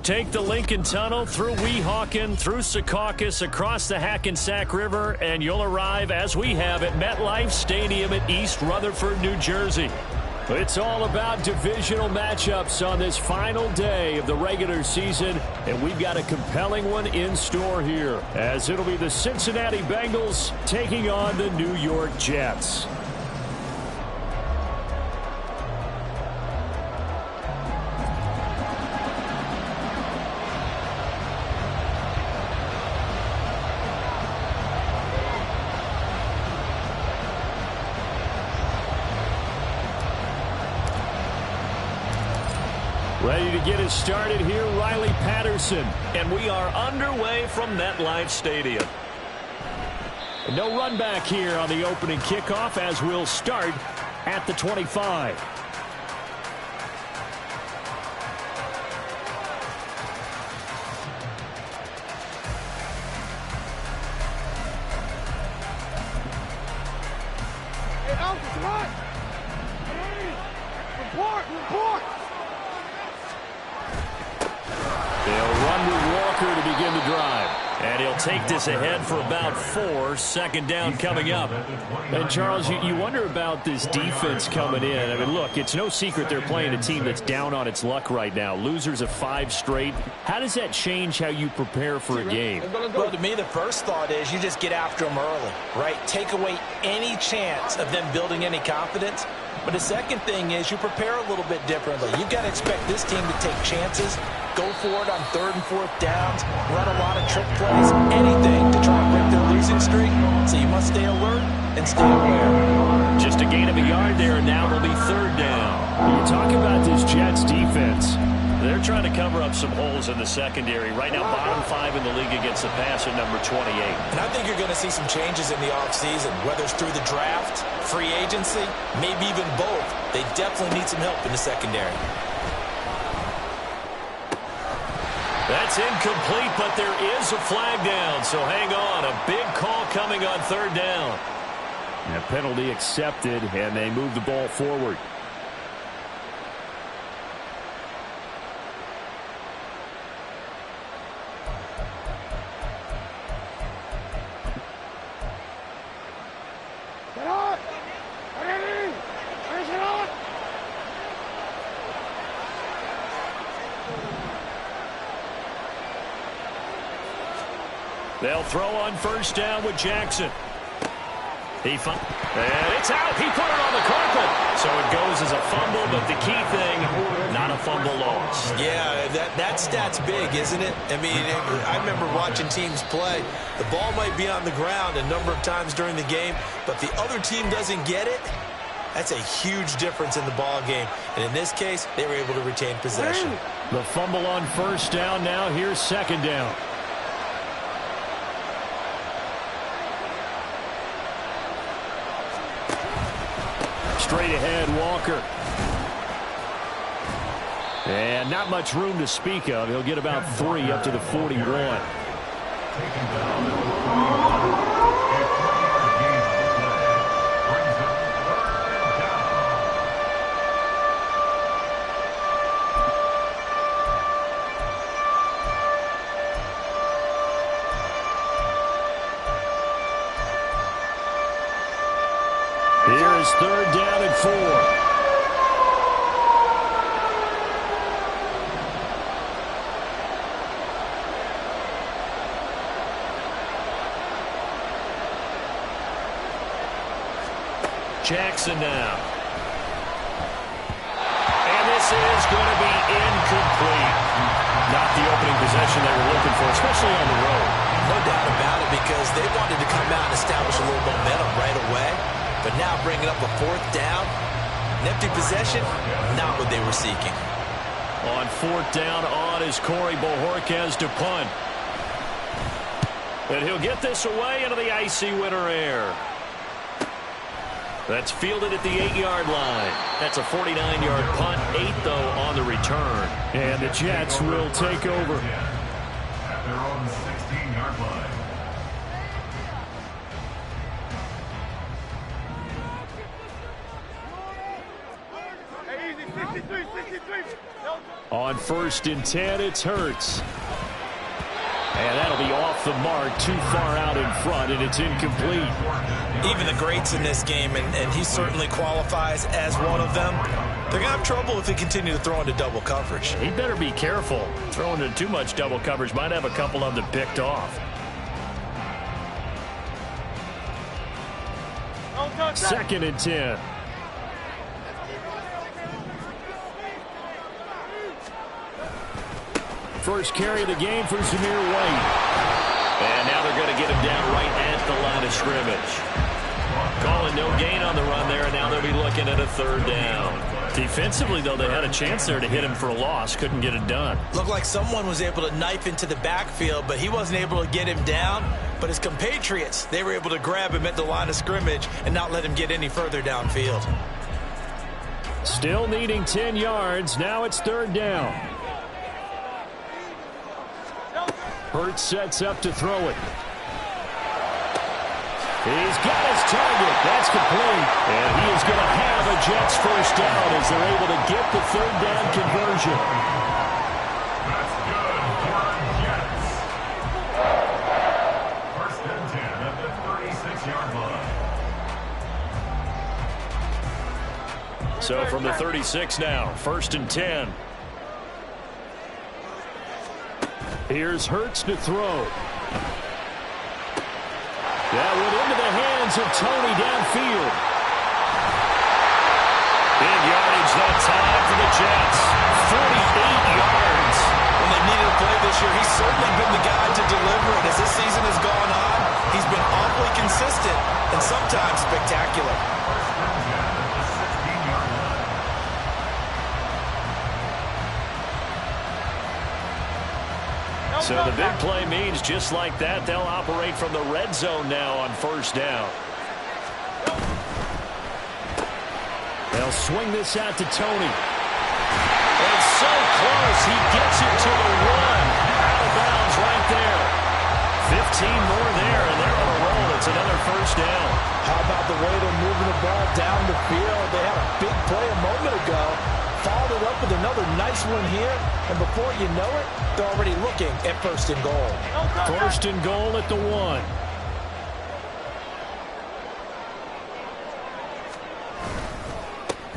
Take the Lincoln Tunnel through Weehawken, through Secaucus, across the Hackensack River, and you'll arrive, as we have, at MetLife Stadium at East Rutherford, New Jersey. It's all about divisional matchups on this final day of the regular season, and we've got a compelling one in store here, as it'll be the Cincinnati Bengals taking on the New York Jets. Ready to get us started here, Riley Patterson. And we are underway from MetLife Stadium. No run back here on the opening kickoff, as we'll start at the 25. Hey, Alpha, come on! Report! They'll run with Walker to begin the drive. And he'll take this ahead for about 4. Second down coming up. And, Charles, you wonder about this defense coming in. I mean, look, it's no secret they're playing a team that's down on its luck right now. Losers of 5 straight. How does that change how you prepare for a game? Well, to me, the first thought is you just get after them early, right? Take away any chance of them building any confidence. But the second thing is you prepare a little bit differently. You've got to expect this team to take chances, go for it on 3rd and 4th downs, run a lot of trick plays, anything to try and break their losing streak. So you must stay alert and stay aware. Just a gain of a yard there, and now it'll be 3rd down. You talk about this Jets defense. They're trying to cover up some holes in the secondary. Right now, bottom 5 in the league against the passer, number 28. And I think you're going to see some changes in the offseason, whether it's through the draft, free agency, maybe even both. They definitely need some help in the secondary. That's incomplete, but there is a flag down, so hang on. A big call coming on 3rd down. And a penalty accepted, and they move the ball forward. They'll throw on 1st down with Jackson. And it's out. He put it on the carpet. So it goes as a fumble, but the key thing, not a fumble loss. Yeah, that stat's big, isn't it? I mean, I remember watching teams play. The ball might be on the ground a number of times during the game, but the other team doesn't get it. That's a huge difference in the ball game. And in this case, they were able to retain possession. The fumble on 1st down now. Here's 2nd down. Straight ahead, Walker. And not much room to speak of. He'll get about 3 up to the 41. Here is 3rd down and 4. Jackson now. And this is going to be incomplete. Not the opening possession they were looking for, especially on the road. No doubt about it, because they wanted to come out and establish a little momentum right away. But now bringing up a 4th down, an empty possession, not what they were seeking. On 4th down, on is Corey Bojorquez to punt. And he'll get this away into the icy winter air. That's fielded at the 8-yard line. That's a 49-yard punt, 8 though on the return. And the Jets will take over. At their own 16-yard line. Hey, easy, 63. On 1st and 10, it's Hurts. And that'll be off the mark, too far out in front, and it's incomplete. Even the greats in this game, and he certainly qualifies as one of them, they're going to have trouble if they continue to throw into double coverage. He better be careful. Throwing into too much double coverage might have a couple of them picked off. 2nd and 10. First carry of the game for Zamir White. And now they're going to get him down right at the line of scrimmage. Calling no gain on the run there, and now they'll be looking at a 3rd down. Defensively, though, they had a chance there to hit him for a loss. Couldn't get it done. Looked like someone was able to knife into the backfield, but he wasn't able to get him down. But his compatriots, they were able to grab him at the line of scrimmage and not let him get any further downfield. Still needing 10 yards. Now it's 3rd down. Hurts sets up to throw it. He's got his target. That's complete. And he is going to have a Jets 1st down as they're able to get the 3rd down conversion. That's good for Jets. 1st and 10 at the 36-yard line. So from the 36 now, 1st and 10. Here's Hurts to throw. That went into the hands of Tony downfield. Big yardage that time for the Jets. 48 yards. When they needed a play this year, he's certainly been the guy to deliver it. As this season has gone on, he's been awfully consistent and sometimes spectacular. So the big play means just like that, they'll operate from the red zone now on 1st down. They'll swing this out to Tony. And so close, he gets it to the 1. Out of bounds right there. 15 more there, and they're on a roll. It's another 1st down. How about the way they're moving the ball down the field? They had a big play a moment ago. Followed it up with another nice one here. And before you know it, they're already looking at 1st and goal. 1st and goal at the 1.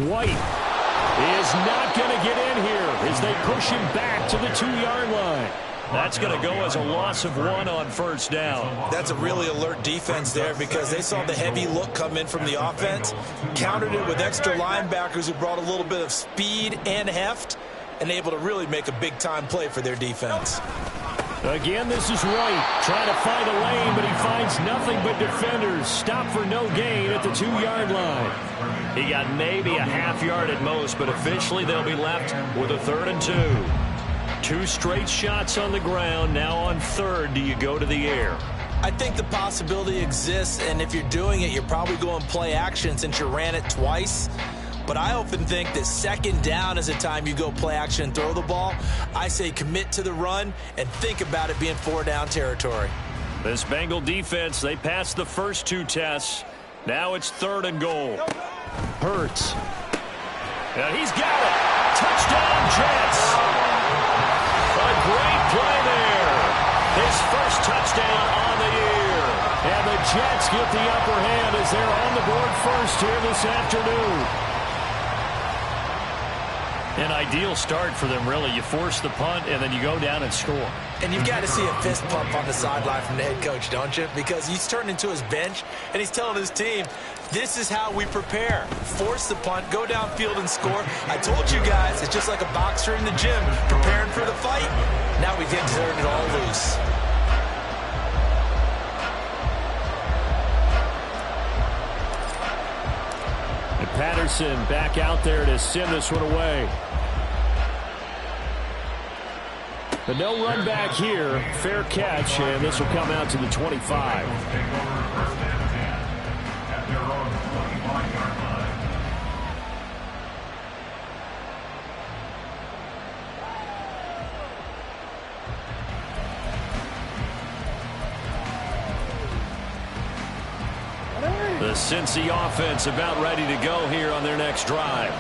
White is not going to get in here as they push him back to the 2-yard line. That's going to go as a loss of 1 on 1st down. That's a really alert defense there because they saw the heavy look come in from the offense, countered it with extra linebackers who brought a little bit of speed and heft, and able to really make a big-time play for their defense. Again, this is White trying to find a lane, but he finds nothing but defenders. Stop for no gain at the 2-yard line. He got maybe a half yard at most, but officially they'll be left with a 3rd and 2. 2 straight shots on the ground. Now on 3rd, do you go to the air? I think the possibility exists, and if you're doing it, you're probably going play action since you ran it twice. But I often think that 2nd down is a time you go play action and throw the ball. I say commit to the run and think about it being 4-down territory. This Bengal defense, they passed the first 2 tests. Now it's 3rd and goal. Hurts. And he's got it. Touchdown, Jets. A great play there. His first touchdown on the year. And the Jets get the upper hand as they're on the board first here this afternoon. An ideal start for them, really. You force the punt, and then you go down and score. And you've got to see a fist pump on the sideline from the head coach, don't you? Because he's turned into his bench, and he's telling his team, this is how we prepare. Force the punt, go downfield and score. I told you guys, it's just like a boxer in the gym preparing for the fight. Now we get to turn it all loose. And Patterson back out there to send this one away. But no run back here. Fair catch, and this will come out to the 25. The Cincy offense about ready to go here on their next drive.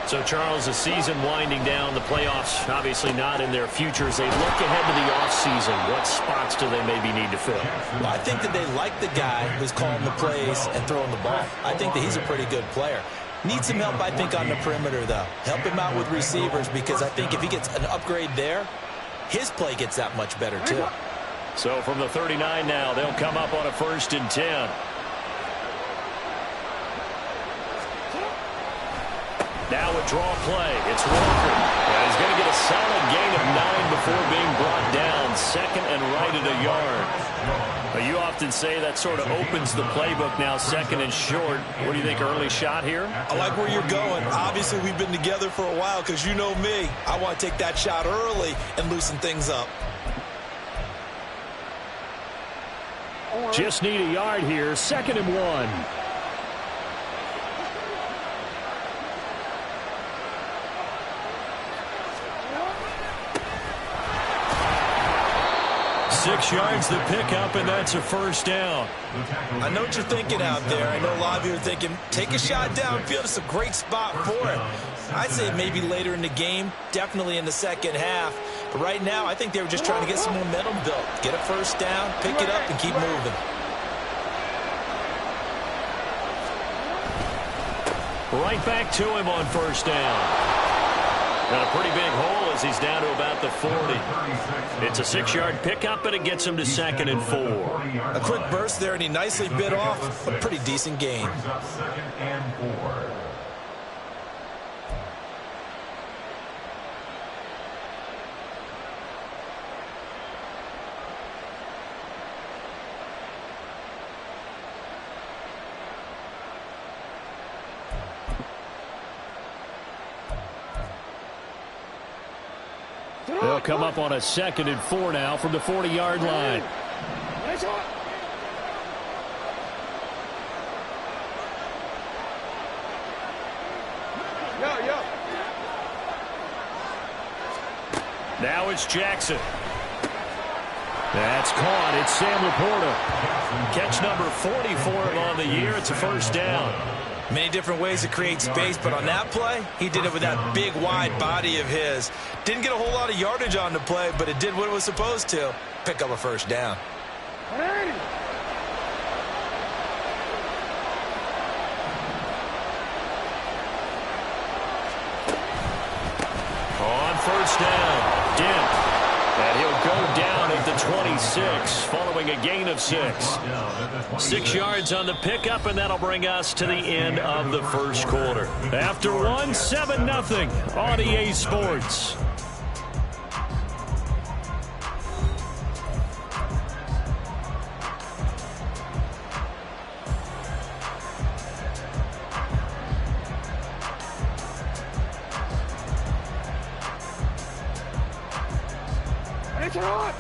So, Charles, the season winding down, the playoffs obviously not in their futures. They look ahead to the offseason. What spots do they maybe need to fill? Well, I think that they like the guy who's calling the plays and throwing the ball. I think that he's a pretty good player. Needs some help, I think, on the perimeter, though. Help him out with receivers, because I think if he gets an upgrade there, his play gets that much better, too. So from the 39 now, they'll come up on a 1st and 10. Now a draw play. It's Walker. And he's going to get a solid gain of 9 before being brought down. 2nd and right at a yard. But you often say that sort of opens the playbook now, 2nd and short. What do you think, early shot here? I like where you're going. Obviously, we've been together for a while, because you know me. I want to take that shot early and loosen things up. Just need a yard here. 2nd and 1. Six yards the pickup, and that's a 1st down. I know what you're thinking out there. I know a lot of you are thinking, take a shot downfield. It's a great spot for it. I'd say maybe later in the game, definitely in the 2nd half. But right now, I think they were just trying to get some momentum built. Get a 1st down, pick it up, and keep moving. Right back to him on 1st down. And a pretty big hole as he's down to about the 40. It's a 6-yard pickup, and it gets him to 2nd and 4. A quick burst there, and he nicely bit off a pretty decent gain. 2nd and 4. They'll come up on a 2nd and 4 now from the 40-yard line. Now it's Jackson. That's caught. It's Sam Laporta. Catch number 40 for him on the year. It's a 1st down. Many different ways to create space, but on that play, he did it with that big, wide body of his. Didn't get a whole lot of yardage on the play, but it did what it was supposed to. Pick up a 1st down. On 1st down, Dent. And he'll go down at the 26, following a gain of 6. 6 yards on the pickup, and that'll bring us to the end of the 1st quarter. After one, 7-0 on EA Sports.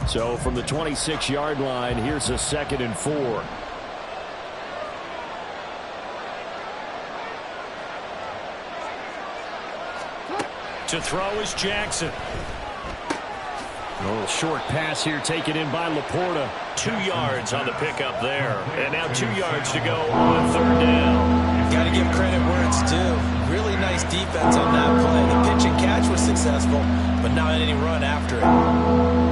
So from the 26-yard line, here's a 2nd and 4. To throw is Jackson. A little short pass here taken in by Laporta. 2 yards on the pickup there. And now 2 yards to go on 3rd down. Got to give credit where it's due. Really nice defense on that play. The pitch and catch was successful, but not any run after it.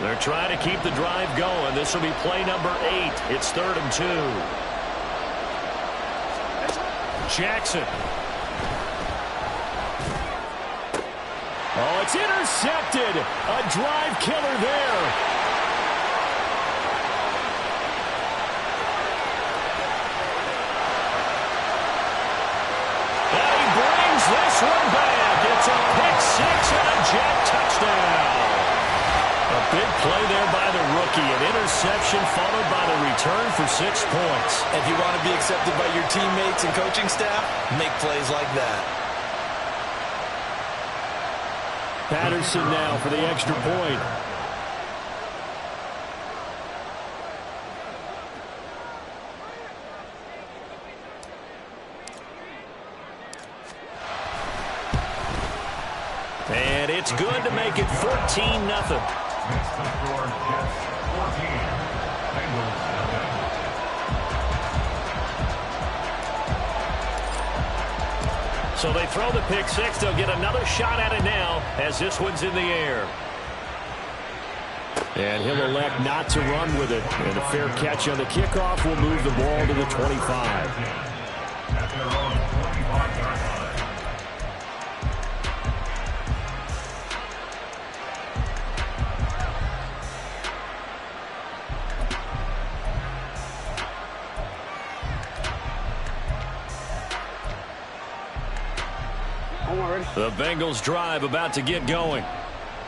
They're trying to keep the drive going. This will be play number 8. It's 3rd and 2. Jackson. Oh, it's intercepted. A drive killer there. And he brings this one back. It's a pick-6 and a Jet touchdown. A big play there by the rookie. An interception followed by the return for 6 points. If you want to be accepted by your teammates and coaching staff, make plays like that. Patterson now for the extra point. And it's good to make it 14-0. Next up for our Jets, 14. So they throw the pick six. They'll get another shot at it now as this one's in the air. And he'll elect not to run with it. And a fair catch on the kickoff will move the ball to the 25. The Bengals drive about to get going.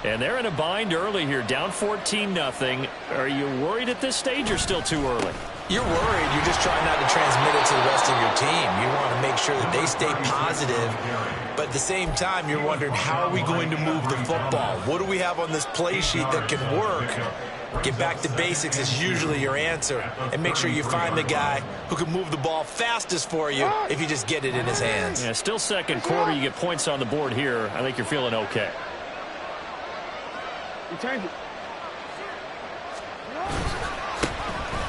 And they're in a bind early here, down 14-0. Are you worried at this stage or still too early? You're worried. You're just trying not to transmit it to the rest of your team. You want to make sure that they stay positive. But at the same time, you're wondering, how are we going to move the football? What do we have on this play sheet that can work? Get back to basics is usually your answer. And make sure you find the guy who can move the ball fastest for you if you just get it in his hands. Yeah, still second quarter. You get points on the board here. I think you're feeling okay. Change it.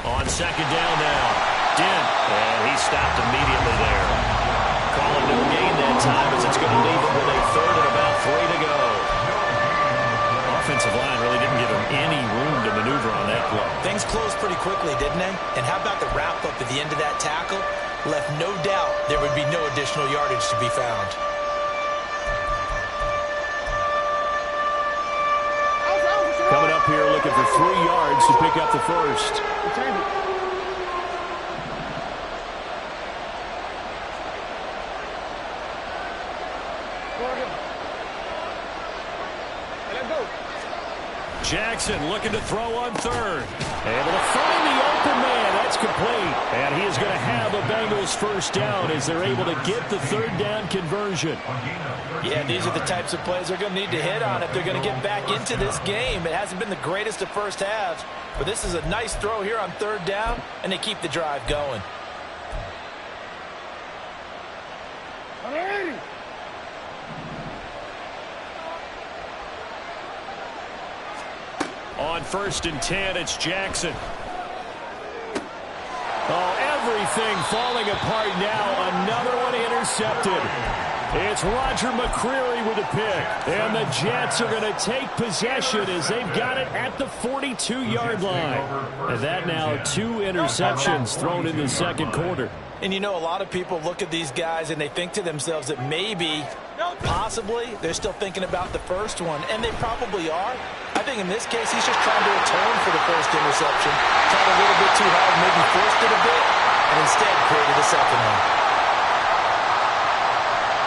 On second down now. Dent. And he stopped immediately there. Calling no gain that time as it's going to leave him with a third and about 3 to go. Offensive line really didn't give him any room to maneuver on that play. Things closed pretty quickly, didn't they? And how about the wrap-up at the end of that tackle? Left no doubt there would be no additional yardage to be found. Coming up here looking for 3 yards to pick up the first. Jackson looking to throw on third. Able to find the open man. That's complete. And he is going to have a Bengals first down as they're able to get the third down conversion. Yeah, these are the types of plays they're going to need to hit on if they're going to get back into this game. It hasn't been the greatest of first halves, but this is a nice throw here on third down, and they keep the drive going. On 1st and 10, it's Jackson. Oh, everything falling apart now. Another one intercepted. It's Roger McCreary with a pick. And the Jets are going to take possession as they've got it at the 42-yard line. And that now 2 interceptions thrown in the second quarter. And you know, a lot of people look at these guys and they think to themselves that maybe, possibly, they're still thinking about the first one. And they probably are. I think in this case, he's just trying to atone for the first interception. Tried a little bit too hard, maybe forced it a bit, and instead created a second one.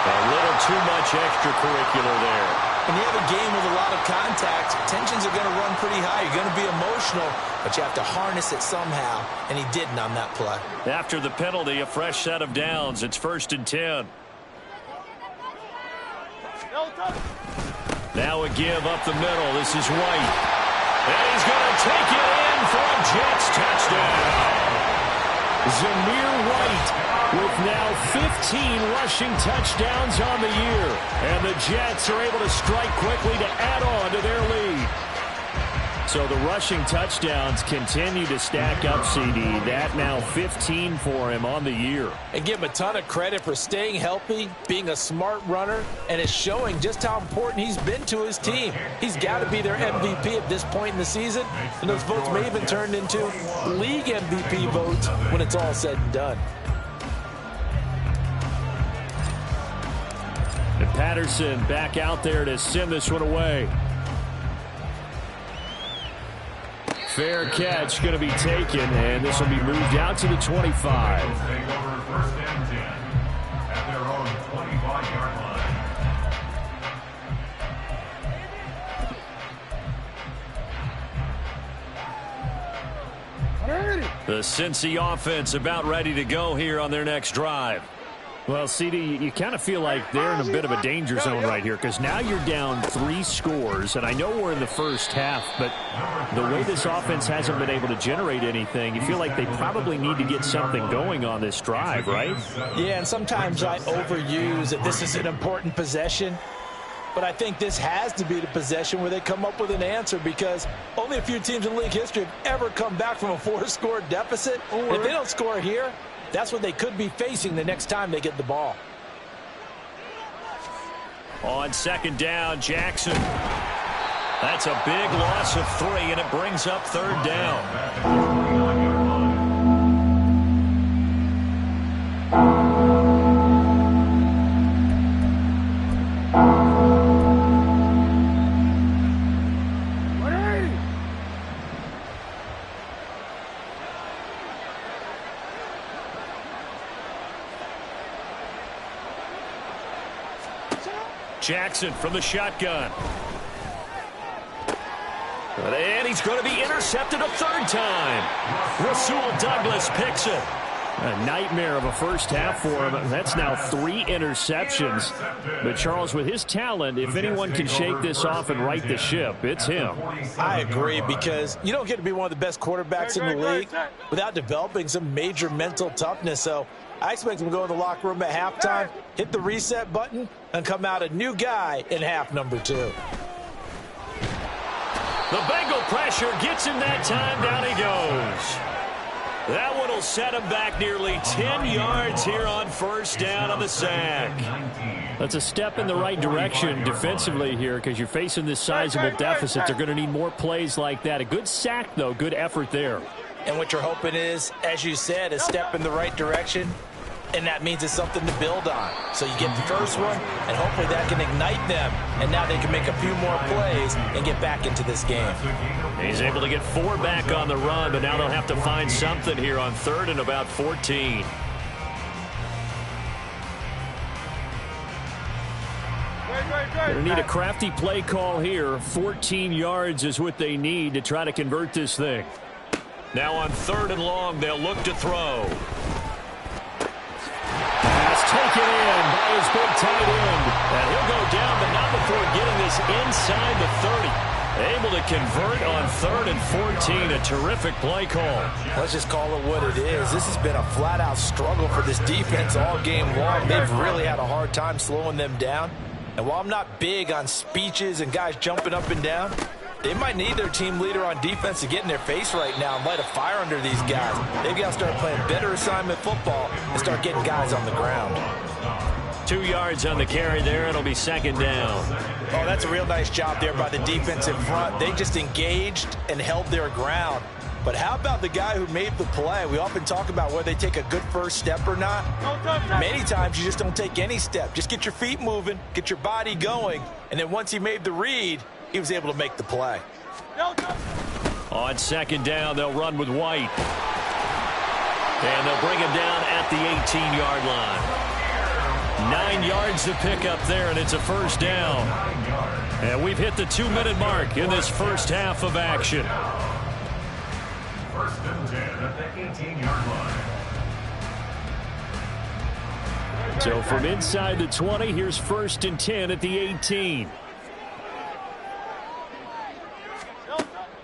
A little too much extracurricular there. When you have a game with a lot of contact, tensions are going to run pretty high. You're going to be emotional, but you have to harness it somehow, and he didn't on that play. After the penalty, a fresh set of downs. It's 1st and 10. Now a give up the middle. This is White. And he's going to take it in for a Jets touchdown. Zamir White with now 15 rushing touchdowns on the year. And the Jets are able to strike quickly to add on to their lead. So the rushing touchdowns continue to stack up, CD. That now 15 for him on the year. And give him a ton of credit for staying healthy, being a smart runner, and it's showing just how important he's been to his team. He's got to be their MVP at this point in the season, and those votes may even turn into league MVP votes when it's all said and done. And Patterson back out there to send this one away. Fair catch going to be taken, and this will be moved out to the 25. The Cincy offense about ready to go here on their next drive. Well, CD, you kind of feel like they're in a bit of a danger zone right here because now you're down 3 scores, and I know we're in the first half, but the way this offense hasn't been able to generate anything, you feel like they probably need to get something going on this drive, right? Yeah, and sometimes I overuse that this is an important possession. But I think this has to be the possession where they come up with an answer, because only a few teams in league history have ever come back from a 4-score deficit. If they don't score here, that's what they could be facing the next time they get the ball. On second down, Jackson. That's a big loss of 3, and it brings up third down. Jackson from the shotgun. And he's going to be intercepted a third time. Rasul Douglas picks it. A nightmare of a first half for him. That's now 3 interceptions. But, Charles, with his talent, if anyone can shake this off and right the ship, it's him. I agree, because you don't get to be one of the best quarterbacks in the league without developing some major mental toughness. So I expect him to go in the locker room at halftime, hit the reset button, and come out a new guy in half number 2. The Bengal pressure gets him that time. Down he goes. That one will set him back nearly 10 yards here on first down on the sack. That's a step in the right direction defensively here, because you're facing this sizable deficit. They're going to need more plays like that. A good sack, though. Good effort there. And what you're hoping is, as you said, a step in the right direction, and that means it's something to build on. So you get the first one, and hopefully that can ignite them, and now they can make a few more plays and get back into this game. He's able to get 4 back on the run, but now they'll have to find something here on 3rd and about 14. Going to need a crafty play call here. 14 yards is what they need to try to convert this thing. Now on 3rd and long, they'll look to throw. Pass taken in by his big tight end. And he'll go down, but not before getting this inside the 30. Able to convert on 3rd and 14. A terrific play call. Let's just call it what it is. This has been a flat-out struggle for this defense all game long. They've really had a hard time slowing them down. And while I'm not big on speeches and guys jumping up and down, they might need their team leader on defense to get in their face right now and light a fire under these guys. They've got to start playing better assignment football and start getting guys on the ground. 2 yards on the carry there. It'll be second down. Oh, that's a real nice job there by the defense in front. They just engaged and held their ground. But how about the guy who made the play? We often talk about whether they take a good first step or not. Many times you just don't take any step. Just get your feet moving, get your body going, and then once he made the read, he was able to make the play. On second down, they'll run with White. And they'll bring him down at the 18-yard line. 9 yards to pick up there, and it's a first down. And we've hit the 2-minute mark in this first half of action. 1st and 10 at the 18-yard line. So from inside the 20, here's 1st and 10 at the 18.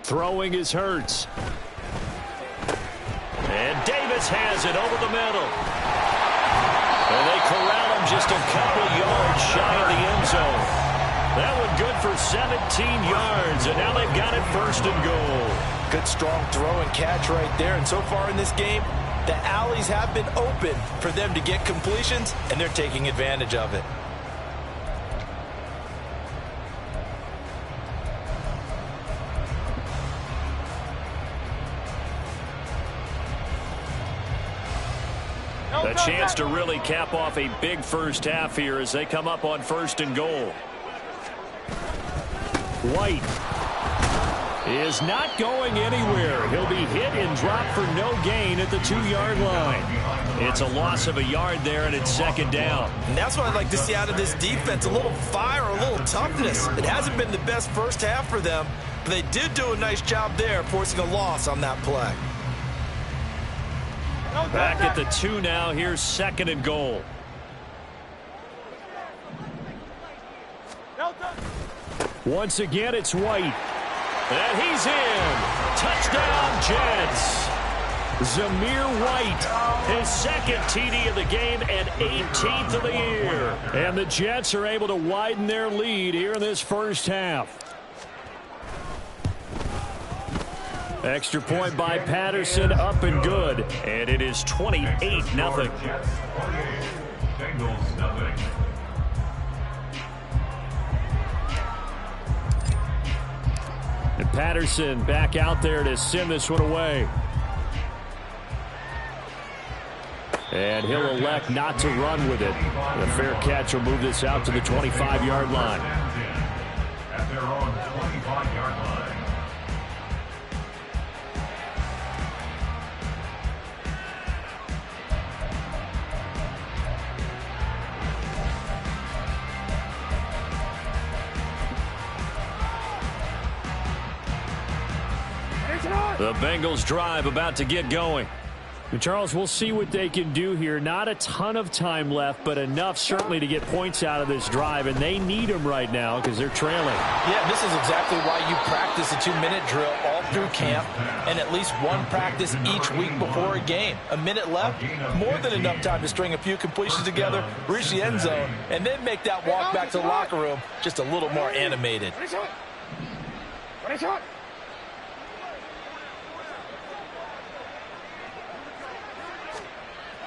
Throwing is Hurts. And Davis has it over the middle. And they corral him just a couple yards shy of the end zone. That one good for 17 yards, and now they've got it 1st and goal. Good strong throw and catch right there. And so far in this game, the alleys have been open for them to get completions, and they're taking advantage of it. A chance to really cap off a big first half here as they come up on 1st and goal. White is not going anywhere. He'll be hit and dropped for no gain at the 2-yard line. It's a loss of a yard there, and it's 2nd down. And that's what I'd like to see out of this defense, a little fire, a little toughness. It hasn't been the best first half for them, but they did do a nice job there, forcing a loss on that play. Back at the 2 now. Here's 2nd and goal. Once again, it's White. And he's in. Touchdown, Jets. Zamir White, his second TD of the game and 18th of the year. And the Jets are able to widen their lead here in this first half. Extra point by Patterson, up and good. And it is 28-0. Jets 28, Bengals nothing. And Patterson back out there to send this one away. And he'll elect not to run with it. The fair catch will move this out to the 25-yard line. At their own 25-yard line. The Bengals drive about to get going. And Charles, we'll see what they can do here. Not a ton of time left, but enough certainly to get points out of this drive, and they need them right now because they're trailing. Yeah, this is exactly why you practice a 2-minute drill all through camp and at least one practice each week before a game. A minute left, more than enough time to string a few completions together, reach the end zone, and then make that walk back to the locker room just a little more animated.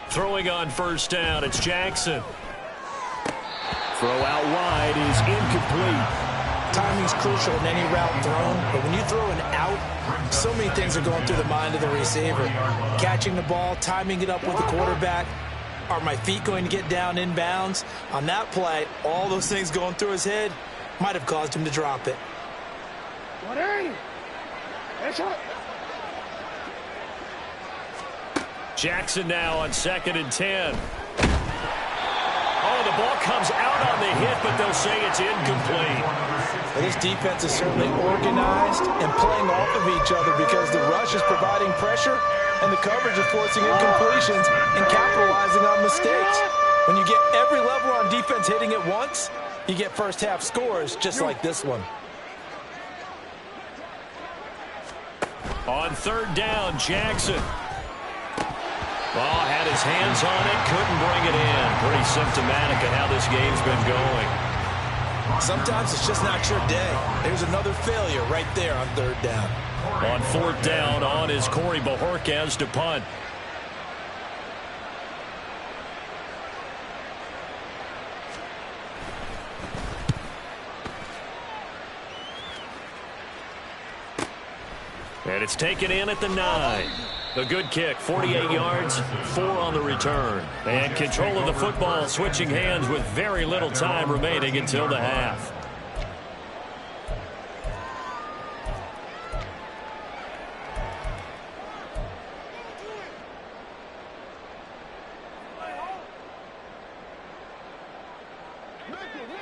Throwing on first down, it's Jackson. Throw out wide is incomplete. Timing's crucial in any route thrown, but when you throw an out, so many things are going through the mind of the receiver. Catching the ball, timing it up with the quarterback. Are my feet going to get down inbounds? On that play, all those things going through his head might have caused him to drop it. Jackson now on 2nd and 10. Oh, the ball comes out on the hit, but they'll say it's incomplete. Well, this defense is certainly organized and playing off of each other because the rush is providing pressure and the coverage is forcing incompletions and capitalizing on mistakes. When you get every level on defense hitting it once, you get first half scores just like this one. On 3rd down, Jackson. Oh, had his hands on it, couldn't bring it in. Pretty symptomatic of how this game's been going. Sometimes it's just not your day. There's another failure right there on 3rd down. On 4th down, on is Corey Bajorquez to punt. And it's taken in at the 9. A good kick, 48 yards, 4 on the return. And control of the football switching hands with very little time remaining until the half.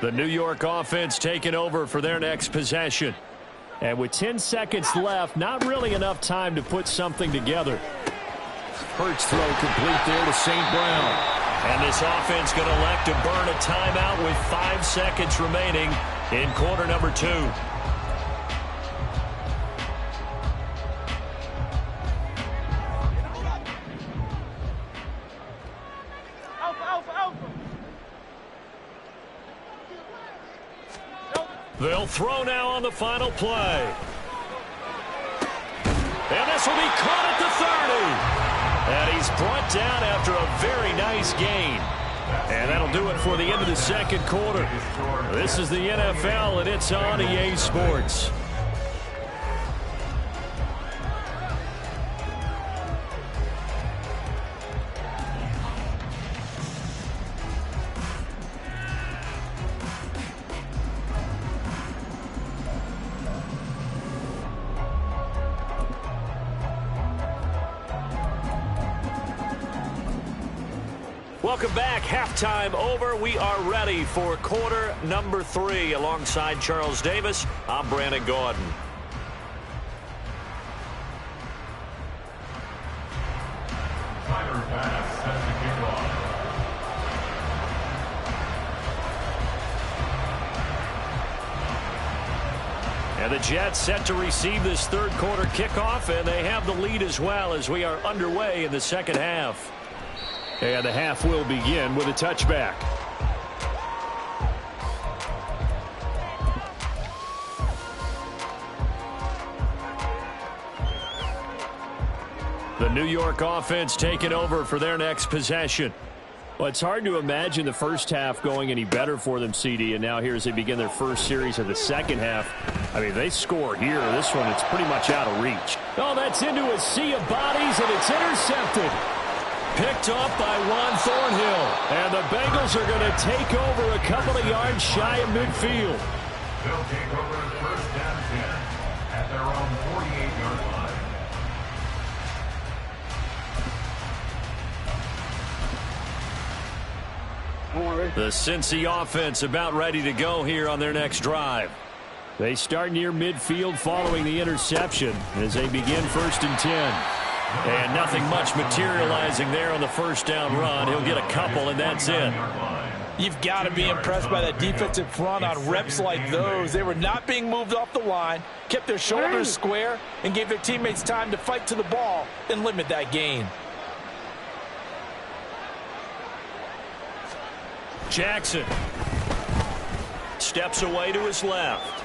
The New York offense taking over for their next possession. And with 10 seconds left, not really enough time to put something together. Hurts throw complete there to St. Brown. And this offense going to elect to burn a timeout with 5 seconds remaining in quarter number 2. They'll throw now on the final play. And this will be caught at the 30. And he's brought down after a very nice gain. And that'll do it for the end of the second quarter. This is the NFL, and it's on EA Sports. Welcome back. Halftime over. We are ready for quarter number 3. Alongside Charles Davis, I'm Brandon Gaudin. Tiger pass sets the kickoff. And the Jets set to receive this third quarter kickoff, and they have the lead as well as we are underway in the second half. And the half will begin with a touchback. The New York offense taking over for their next possession. Well, it's hard to imagine the first half going any better for them, CD, and now here as they begin their first series of the second half. I mean, they score here. This one, it's pretty much out of reach. Oh, that's into a sea of bodies, and it's intercepted. Picked off by Juan Thornhill. And the Bengals are going to take over a couple of yards shy of midfield. They'll take over first down 10 at their own 48-yard line. The Cincy offense about ready to go here on their next drive. They start near midfield following the interception as they begin 1st and 10. And nothing much materializing there on the first down run. He'll get a couple, and that's it. You've got to be impressed by that defensive front on reps like those. They were not being moved off the line, kept their shoulders square, and gave their teammates time to fight to the ball and limit that gain. Jackson steps away to his left.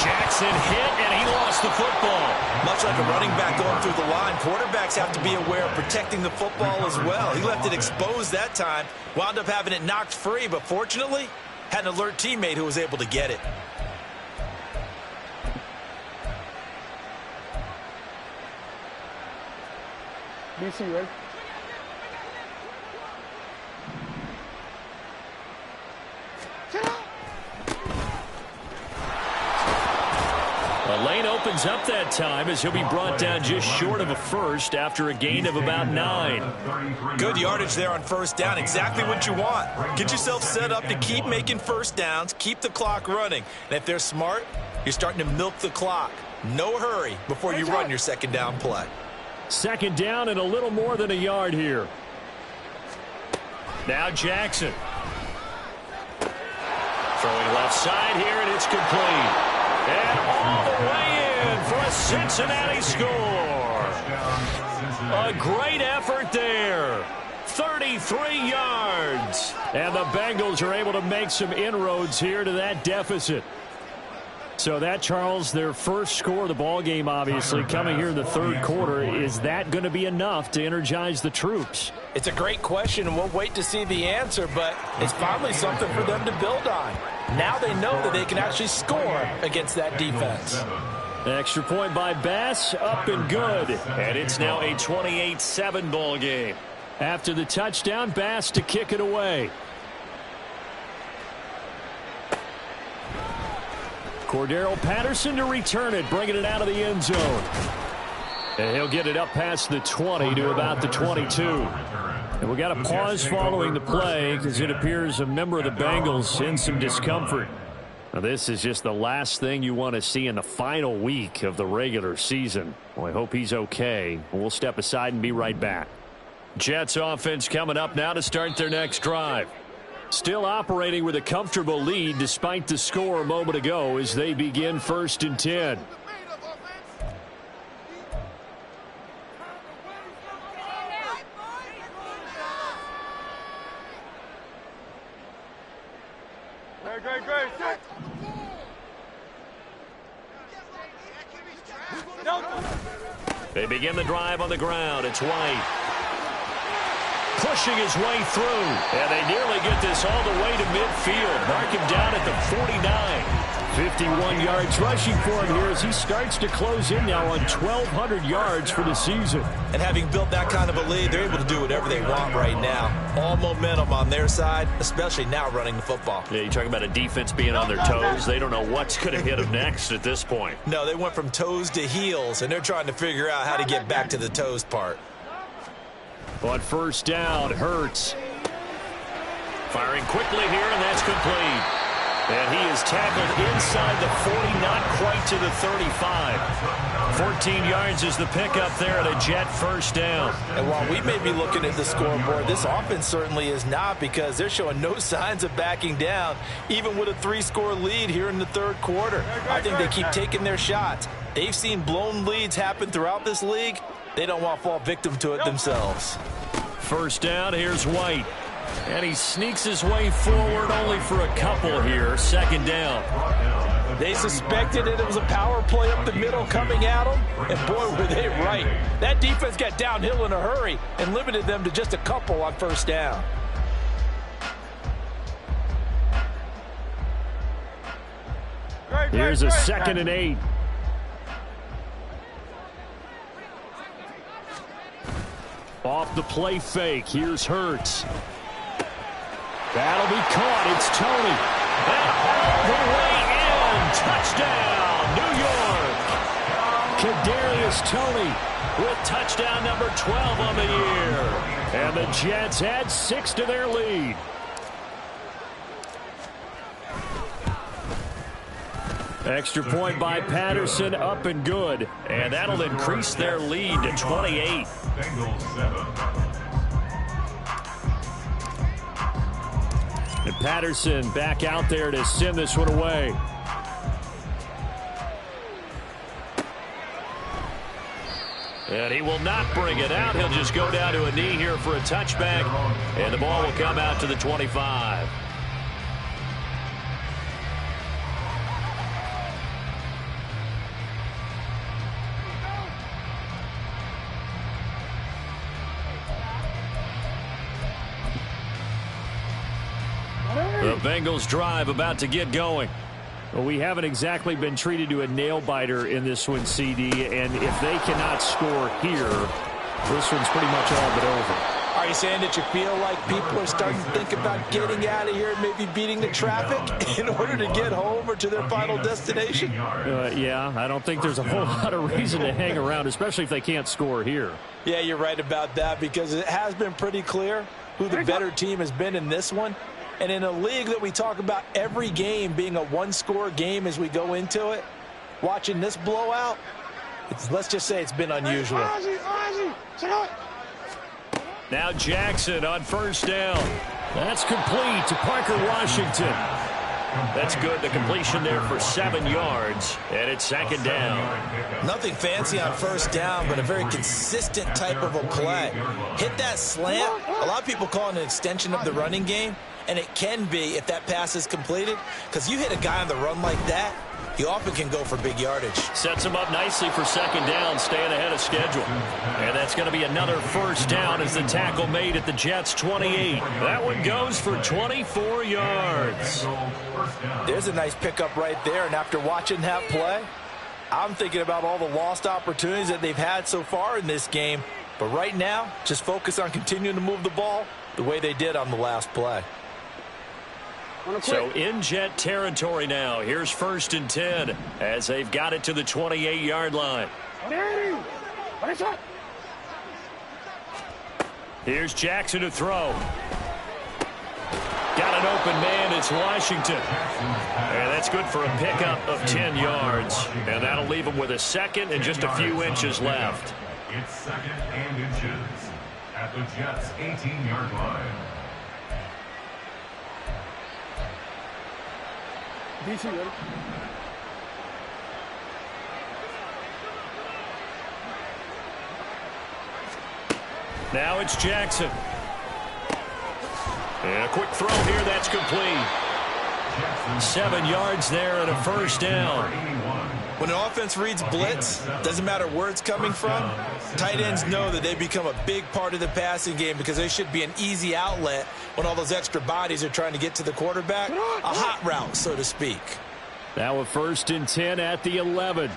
Jackson hit, and he lost the football. Much like a running back going through the line, quarterbacks have to be aware of protecting the football as well. He left it exposed that time, wound up having it knocked free, but fortunately, had an alert teammate who was able to get it. DC, right? The lane opens up that time as he'll be brought down just short of a first after a gain of about 9. Good yardage there on first down. Exactly what you want. Get yourself set up to keep making first downs, keep the clock running. And if they're smart, you're starting to milk the clock. No hurry before you run your second down play. Second down and a little more than a yard here. Now Jackson. Throwing left side here, and it's complete. And all the way in for a Cincinnati score. A great effort there. 33 yards. And the Bengals are able to make some inroads here to that deficit. So that, Charles, their first score of the ball game, obviously, coming here in the third quarter. Is that going to be enough to energize the troops? It's a great question, and we'll wait to see the answer, but it's finally something for them to build on. Now they know that they can actually score against that defense. Extra point by Bass, up and good. And it's now a 28-7 ball game. After the touchdown, Bass to kick it away. Cordero Patterson to return it, bringing it out of the end zone. And he'll get it up past the 20 to about the 22. And we got a pause following the play because it appears a member of the Bengals in some discomfort. Now, this is just the last thing you want to see in the final week of the regular season. Well, I hope he's okay. We'll step aside and be right back. Jets offense coming up now to start their next drive. Still operating with a comfortable lead despite the score a moment ago as they begin 1st and 10. Great. They begin the drive on the ground. It's White. Pushing his way through. And they nearly get this all the way to midfield. Mark him down at the 49. 51 yards rushing for him here as he starts to close in now on 1,200 yards for the season. And having built that kind of a lead, they're able to do whatever they want right now. All momentum on their side, especially now running the football. Yeah, you talk about a defense being on their toes. They don't know what's going to hit them next at this point. No, they went from toes to heels, and they're trying to figure out how to get back to the toes part. On first down, Hurts. Firing quickly here, and that's complete. And he is tackled inside the 40, not quite to the 35. 14 yards is the pickup there at a Jet first down. And while we may be looking at the scoreboard, this offense certainly is not, because they're showing no signs of backing down, even with a 3-score lead here in the third quarter. I think they keep taking their shots. They've seen blown leads happen throughout this league. They don't want to fall victim to it themselves. First down, here's White. And he sneaks his way forward only for a couple here. Second down. They suspected it was a power play up the middle coming at them, and boy, were they right. That defense got downhill in a hurry and limited them to just a couple on first down. Here's a 2nd and 8. Off the play fake. Here's Hurts. That'll be caught. It's Tony. And all the way in. Touchdown, New York. Kadarius Toney with touchdown number 12 on the year. And the Jets add 6 to their lead. Extra point by Patterson, up and good. And that'll increase their lead to 28. Bengals 7. And Patterson back out there to send this one away. And he will not bring it out. He'll just go down to a knee here for a touchback. And the ball will come out to the 25. The Bengals drive about to get going. Well, we haven't exactly been treated to a nail-biter in this one, CD, and if they cannot score here, this one's pretty much all but over. Are you saying that you feel like people are starting to think about getting out of here and maybe beating the traffic in order to get home or to their final destination? Yeah, I don't think there's a whole lot of reason to hang around, especially if they can't score here. Yeah, you're right about that, because it has been pretty clear who the better team has been in this one. And in a league that we talk about every game being a one-score game as we go into it, watching this blowout, let's just say it's been unusual. Now Jackson on first down. That's complete to Parker Washington. That's good. The completion there for 7 yards, and it's second down. Nothing fancy on first down, but a very consistent type of a play. Hit that slant. A lot of people call it an extension of the running game. And it can be if that pass is completed, because you hit a guy on the run like that, he often can go for big yardage. Sets him up nicely for second down, staying ahead of schedule. And that's going to be another first down as the tackle made at the Jets' 28. That one goes for 24 yards. There's a nice pickup right there, and after watching that play, I'm thinking about all the lost opportunities that they've had so far in this game. But right now, just focus on continuing to move the ball the way they did on the last play. So in Jet territory now. Here's 1st and 10 as they've got it to the 28-yard line. Here's Jackson to throw. Got an open man. It's Washington. And that's good for a pickup of 10 yards. And that'll leave him with a second and just a few inches left. It's 2nd and inches at the Jets' 18-yard line. DC, ready? Now it's Jackson. And a quick throw here. That's complete. 7 yards there and a first down. When an offense reads blitz, doesn't matter where it's coming from, tight ends know that they become a big part of the passing game, because they should be an easy outlet when all those extra bodies are trying to get to the quarterback. A hot route, so to speak. Now a 1st and 10 at the 11.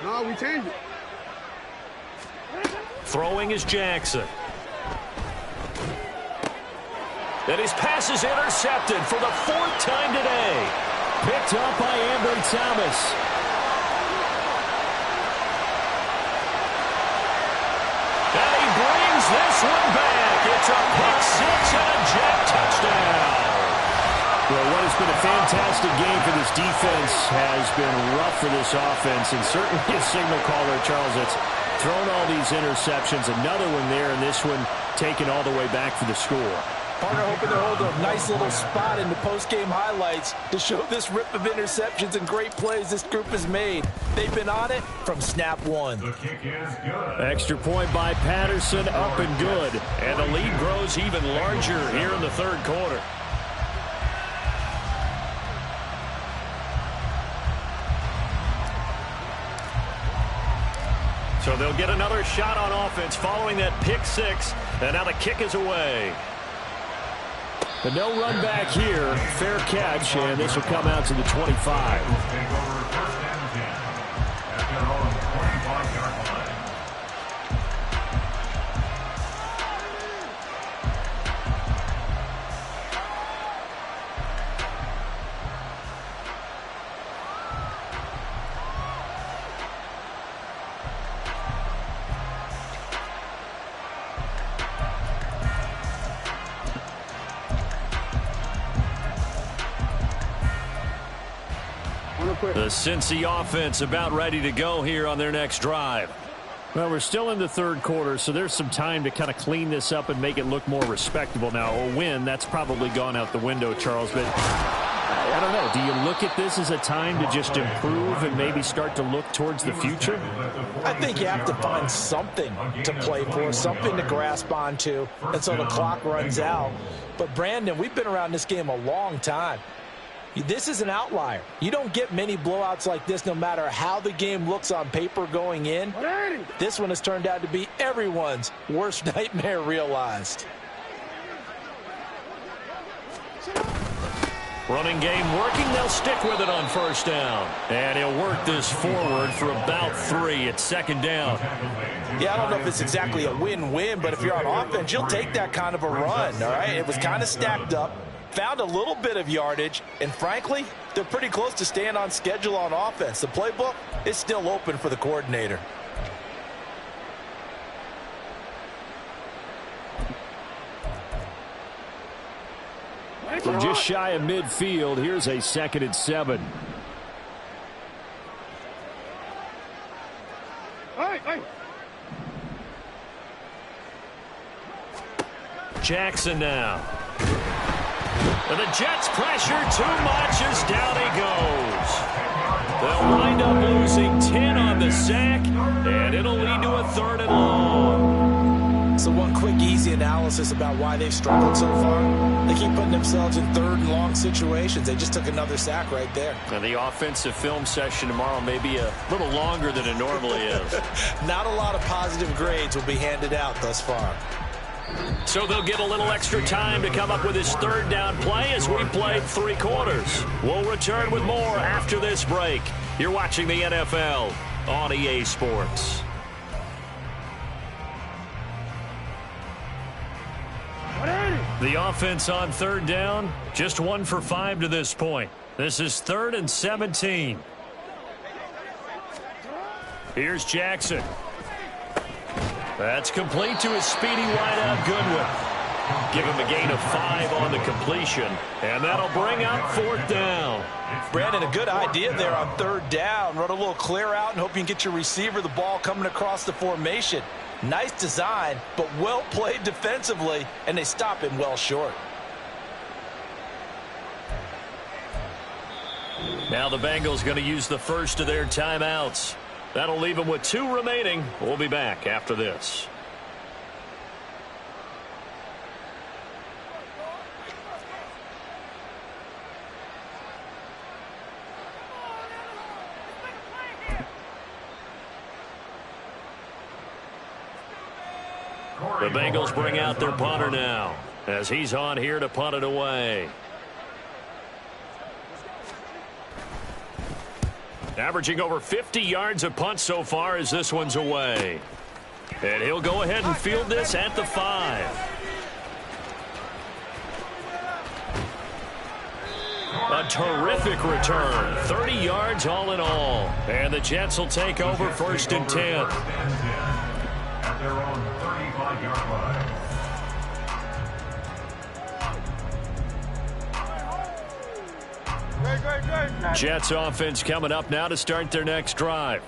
No, we changed it. Throwing is Jackson. And his pass is intercepted for the 4th time today. Picked up by Ambry Thomas. And he brings this one back. It's a pick 6 and a Jet touchdown. Well, what has been a fantastic game for this defense has been rough for this offense, and certainly a signal caller, Charles, that's thrown all these interceptions. Another one there, and this one taken all the way back for the score. Partner hoping to hold a nice little spot in the post-game highlights to show this rip of interceptions and great plays this group has made. They've been on it from snap one. The kick is good. Extra point by Patterson, up and good. And the lead grows even larger here in the third quarter. So they'll get another shot on offense following that pick six. And now the kick is away. But no run back here. Fair catch, and this will come out to the 25. Take over first and 10 at their own 25-yard line. The Cincy offense about ready to go here on their next drive. Well, we're still in the third quarter, so there's some time to kind of clean this up and make it look more respectable. Now, a win, that's probably gone out the window, Charles, but I don't know. Do you look at this as a time to just improve and maybe start to look towards the future? I think you have to find something to play for, something to grasp onto until the clock runs out. But, Brandon, we've been around this game a long time. This is an outlier. You don't get many blowouts like this no matter how the game looks on paper going in. This one has turned out to be everyone's worst nightmare realized. Running game working. They'll stick with it on first down. And he'll work this forward for about 3. It's second down. Yeah, I don't know if it's exactly a win-win, but if you're on offense, you'll take that kind of a run, all right? It was kind of stacked up. Found a little bit of yardage, and frankly, they're pretty close to staying on schedule on offense. The playbook is still open for the coordinator. From just shy of midfield, here's a 2nd and 7. Hey. Jackson now. And the Jets pressure too much as down he goes. They'll wind up losing 10 on the sack, and it'll lead to a 3rd and long. So one quick, easy analysis about why they've struggled so far. They keep putting themselves in 3rd and long situations. They just took another sack right there. And the offensive film session tomorrow may be a little longer than it normally is. Not a lot of positive grades will be handed out thus far. So they'll get a little extra time to come up with his 3rd down play as we played 3 quarters. We'll return with more after this break. You're watching the NFL on EA Sports. The offense on 3rd down, just 1 for 5 to this point. This is 3rd and 17. Here's Jackson. That's complete to his speedy wideout Goodwin. Give him a gain of 5 on the completion, and that'll bring up 4th down. Brandon, a good idea there on 3rd down. Run a little clear out and hope you can get your receiver the ball coming across the formation. Nice design, but well played defensively, and they stop him well short. Now the Bengals going to use the first of their timeouts. That'll leave them with 2 remaining. We'll be back after this. The Bengals bring out their punter now as he's on here to punt it away. Averaging over 50 yards a punt so far as this one's away. And he'll go ahead and field this at the 5. A terrific return. 30 yards all in all. And the Jets will take over 1st and 10. At their own 35-yard line. Jets offense coming up now to start their next drive.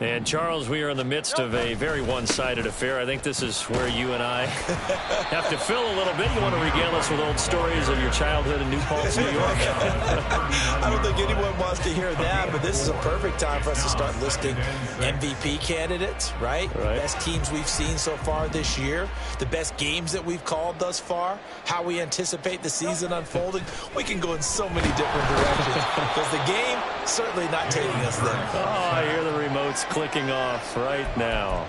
And, Charles, we are in the midst of a very one-sided affair. I think this is where you and I have to fill a little bit. You want to regale us with old stories of your childhood in New Paltz, New York? I don't think anyone wants to hear that, but this is a perfect time for us to start listing MVP candidates, right? Best teams we've seen so far this year, the best games that we've called thus far, how we anticipate the season unfolding. We can go in so many different directions because the game certainly not taking us there. Oh, I hear the remotes clicking off right now.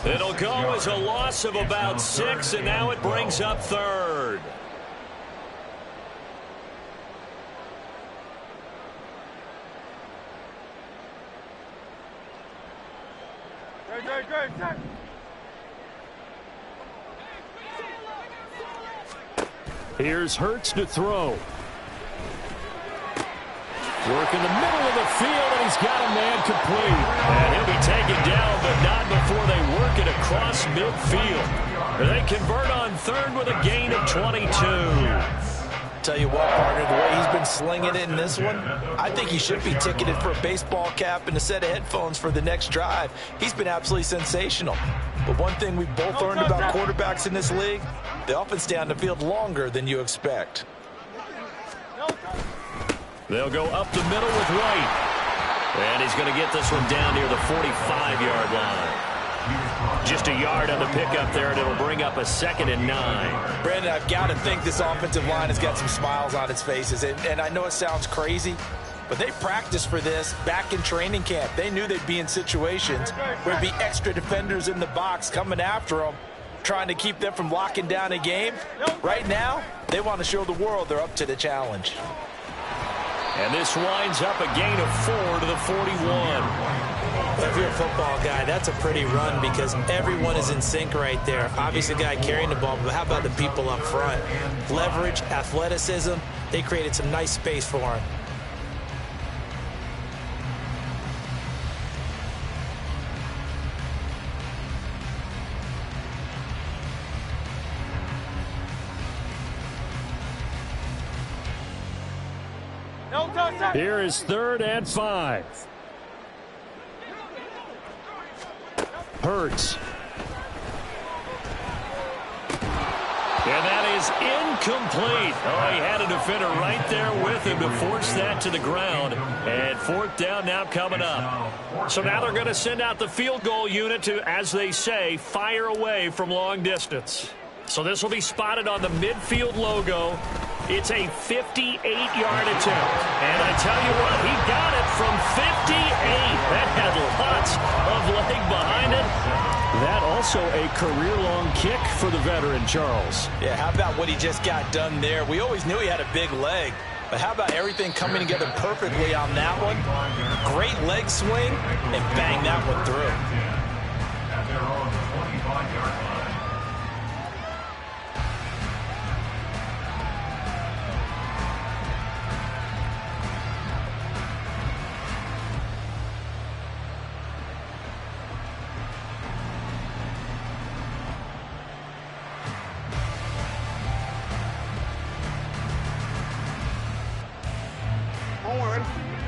It'll go as a loss of about 6, and now it brings up third. Here's Hurts to throw. Work in the middle of the field, and he's got a man complete. And he'll be taken down, but not before they work it across midfield. They convert on third with a gain of 22. Tell you what, partner, the way he's been slinging it in this one, I think he should be ticketed for a baseball cap and a set of headphones for the next drive. He's been absolutely sensational. But one thing we've both learned about quarterbacks in this league, they often stay on the field longer than you expect. They'll go up the middle with Wright. And he's going to get this one down near the 45-yard line. Just a yard on the pickup there, and it'll bring up a 2nd and 9. Brandon, I've got to think this offensive line has got some smiles on its faces. And I know it sounds crazy, but they practiced for this back in training camp. They knew they'd be in situations where there'd be extra defenders in the box coming after them, trying to keep them from locking down a game. Right now, they want to show the world they're up to the challenge. And this winds up a gain of 4 to the 41. If you're a football guy, that's a pretty run because everyone is in sync right there. Obviously, the guy carrying the ball, but how about the people up front? Leverage, athleticism, they created some nice space for him. Here is 3rd and 5. Hurts. And that is incomplete. Oh, he had a defender right there with him to force that to the ground. And 4th down now coming up. So now they're going to send out the field goal unit to, as they say, fire away from long distance. So this will be spotted on the midfield logo. It's a 58-yard attempt. And I tell you what, he got it from 58. That had lots of leg behind it. That also a career-long kick for the veteran, Charles. Yeah, how about what he just got done there? We always knew he had a big leg. But how about everything coming together perfectly on that one? Great leg swing, and bang that one through. At their own 25-yard line.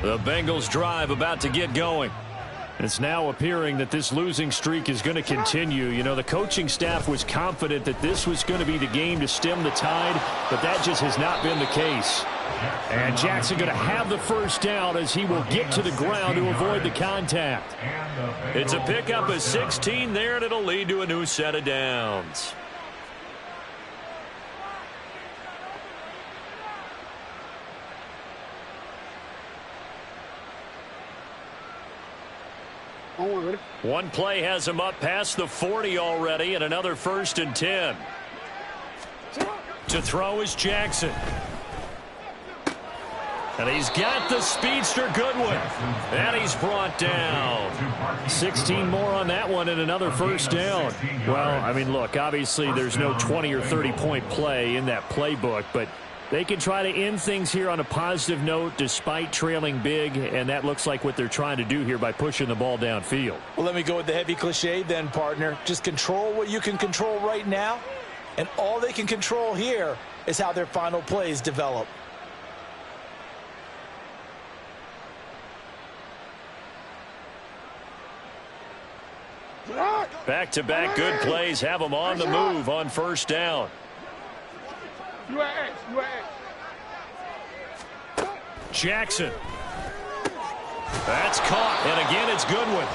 The Bengals drive about to get going. It's now appearing that this losing streak is going to continue. You know, the coaching staff was confident that this was going to be the game to stem the tide, but that just has not been the case. And Jackson going to have the first down as he will get to the ground to avoid the contact. It's a pickup of 16 there, and it'll lead to a new set of downs. One play has him up past the 40 already, and another 1st and 10. To throw is Jackson. And he's got the speedster Goodwin. And he's brought down. 16 more on that one and another 1st down. Well, I mean, look, obviously there's no 20 or 30-point play in that playbook, but they can try to end things here on a positive note despite trailing big, and that looks like what they're trying to do here by pushing the ball downfield. Well, let me go with the heavy cliche then, partner. Just control what you can control right now, and all they can control here is how their final plays develop. Back-to-back good plays have them on the move on first down. You at X. You at X. Jackson. That's caught, and again it's Goodwin.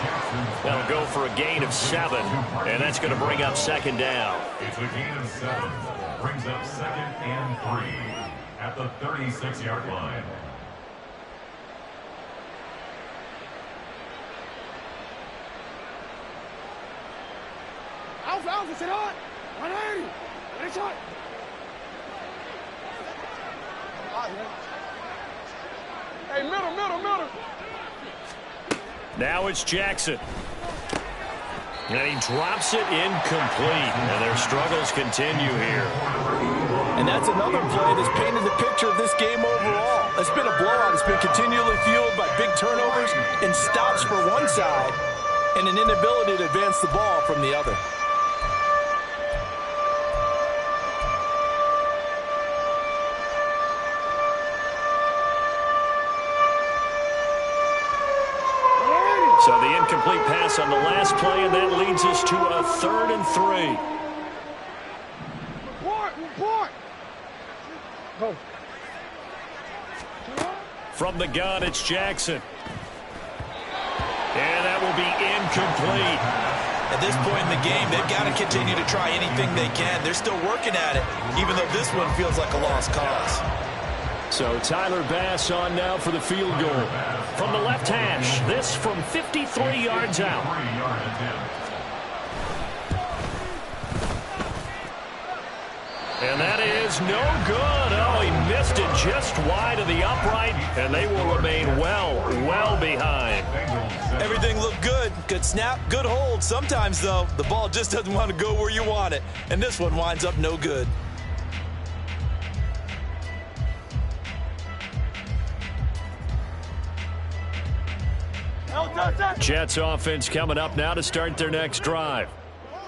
That'll go for a gain of 7, and that's going to bring up second down. It's a gain of 7. Brings up 2nd and 3 at the 36-yard line. Alpha, sit on. 180. Ready, shot. Hey, middle. Now it's Jackson. And he drops it incomplete. And their struggles continue here. And that's another play that's painted the picture of this game overall. It's been a blowout. It's been continually fueled by big turnovers and stops for one side and an inability to advance the ball from the other. So the incomplete pass on the last play, and that leads us to a 3rd and 3. Report. Go. From the gun, it's Jackson. And that will be incomplete. At this point in the game, they've got to continue to try anything they can. They're still working at it, even though this one feels like a lost cause. So Tyler Bass on now for the field goal. From the left hash, this from 53 yards out. And that is no good. Oh, he missed it just wide of the upright, and they will remain well behind. Everything looked good. Good snap, good hold. Sometimes, though, the ball just doesn't want to go where you want it. And this one winds up no good. Jets offense coming up now to start their next drive.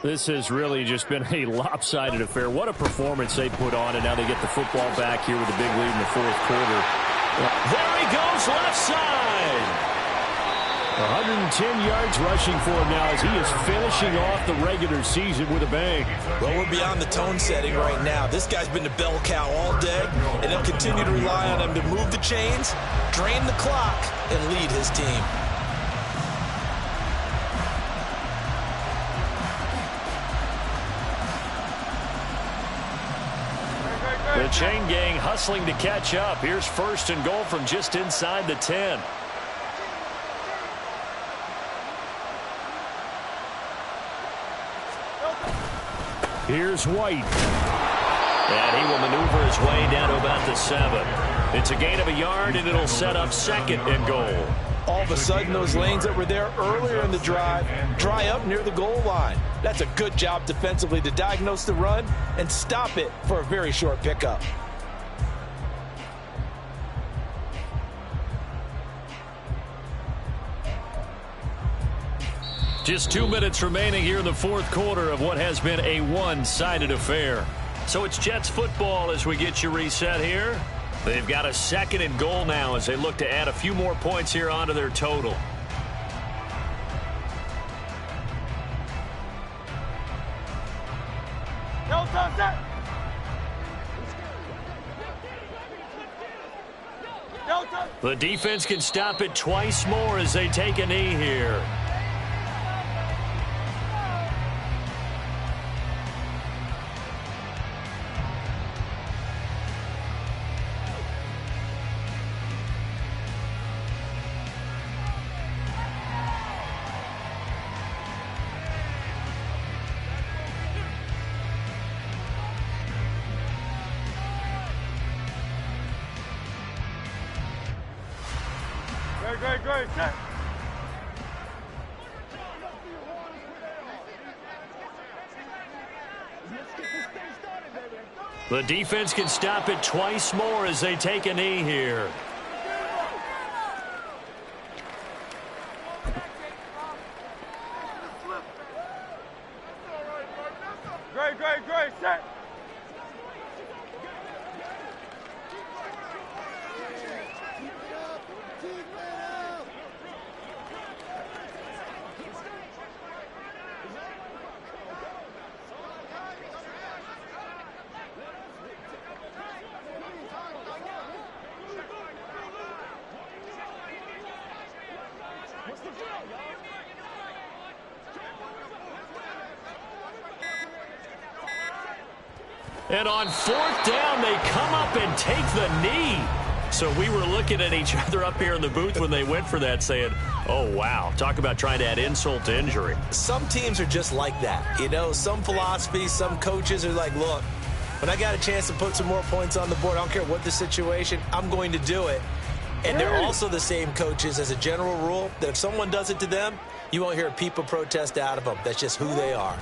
This has really just been a lopsided affair. What a performance they put on, and now they get the football back here with a big lead in the 4th quarter. There he goes, left side. 110 yards rushing for him now as he is finishing off the regular season with a bang. Well, we're beyond the tone setting right now. This guy's been the bell cow all day, and they'll continue to rely on him to move the chains, drain the clock, and lead his team. The chain gang hustling to catch up. Here's 1st and goal from just inside the 10. Here's White. And he will maneuver his way down to about the 7. It's a gain of a yard, and it'll set up 2nd and goal. All of a sudden, those lanes that were there earlier in the drive dry up near the goal line. That's a good job defensively to diagnose the run and stop it for a very short pickup. Just 2 minutes remaining here in the 4th quarter of what has been a one-sided affair. So it's Jets football as we get you reset here. They've got a 2nd and goal now as they look to add a few more points here onto their total. The defense can stop it twice more as they take a knee here. Great, set. The defense can stop it twice more as they take a knee here. Great, set. And on fourth down, they come up and take the knee. So we were looking at each other up here in the booth when they went for that saying, oh, wow, talk about trying to add insult to injury. Some teams are just like that. You know, some philosophies, some coaches are like, look, when I got a chance to put some more points on the board, I don't care what the situation, I'm going to do it. And they're also the same coaches as a general rule that if someone does it to them, you won't hear a peep of protest out of them. That's just who they are.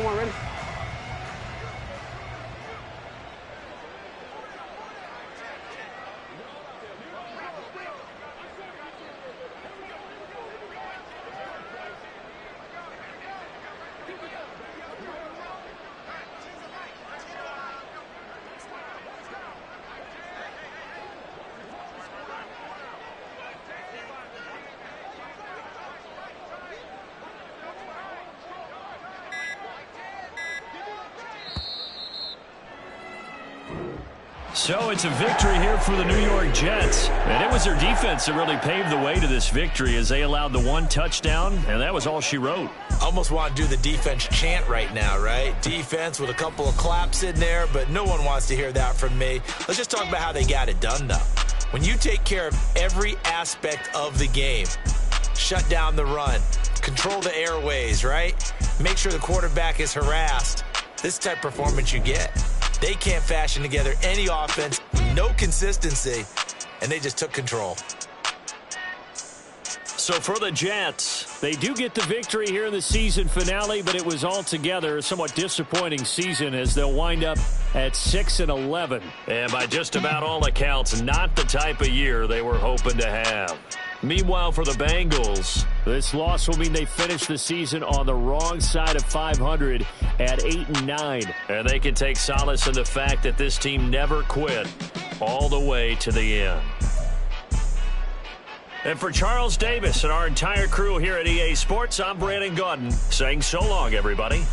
One ready? So it's a victory here for the New York Jets. And it was their defense that really paved the way to this victory as they allowed the one touchdown, and that was all she wrote. Almost want to do the defense chant right now, right? Defense with a couple of claps in there, but no one wants to hear that from me. Let's just talk about how they got it done, though. When you take care of every aspect of the game, shut down the run, control the airways, right? Make sure the quarterback is harassed. This type of performance you get. They can't fashion together any offense, no consistency, and they just took control. So for the Jets, they do get the victory here in the season finale, but it was altogether a somewhat disappointing season as they'll wind up at 6-11. And by just about all accounts, not the type of year they were hoping to have. Meanwhile, for the Bengals, this loss will mean they finish the season on the wrong side of 500 at 8-9. And they can take solace in the fact that this team never quit all the way to the end. And for Charles Davis and our entire crew here at EA Sports, I'm Brandon Gaudin saying so long, everybody.